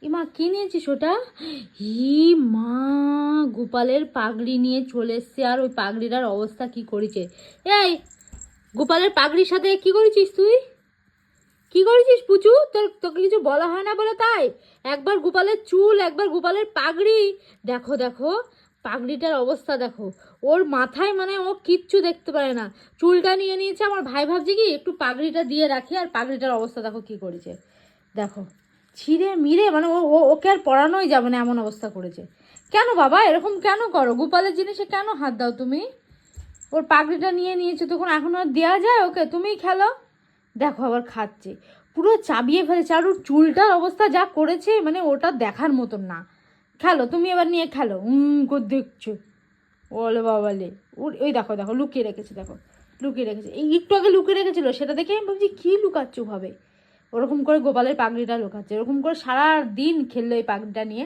ইমা কি নিয়েছিস ওটা? ই মা, গোপালের পাগড়ি নিয়ে চলে এসছে, আর ওই পাগড়িটার অবস্থা কি করেছে। এই, গোপালের পাগড়ির সাথে কি করেছিস তুই? কি করেছিস পুচু? তোকে কিছু বলা হয় না বলে তাই? একবার গোপালের চুল, একবার গোপালের পাগড়ি। দেখো দেখো, পাগড়িটার অবস্থা দেখো। ওর মাথায় মানে ও কিচ্ছু দেখতে পারে না। চুলটা নিয়ে নিয়েছে। আমার ভাই ভাবছে কি একটু পাগড়িটা দিয়ে রাখি, আর পাগড়িটার অবস্থা দেখো কি করেছে। দেখো, ছিঁড়ে মিড়ে মানে ওকে আর পরানোই যাবে না এমন অবস্থা করেছে। কেন বাবা এরকম কেন করো? গোপালের জিনিসে কেন হাত দাও তুমি? ওর পাগড়িটা নিয়ে নিয়েছো তখন, এখন আর দেওয়া যায় ওকে? তুমিই খেলো। দেখো আবার খাচ্ছে, পুরো চাবিয়ে ফেলেছে। আর ওর চুলটার অবস্থা যা করেছে, মানে ওটা দেখার মতন না। খেলো তুমি, এবার নিয়ে খেলো। করে দেখছো, ওলে বাবালে। ওই দেখো দেখো লুকিয়ে রেখেছে, দেখো লুকিয়ে রেখেছে। এই একটু আগে লুকিয়ে রেখেছিল, সেটা দেখে আমি ভাবছি কী লুকাচ্ছ ভাবে। ওরকম করে গোপালের পাগড়িটা লুকাচ্ছে, ওরকম করে সারা দিন খেললো এই পাগড়িটা নিয়ে।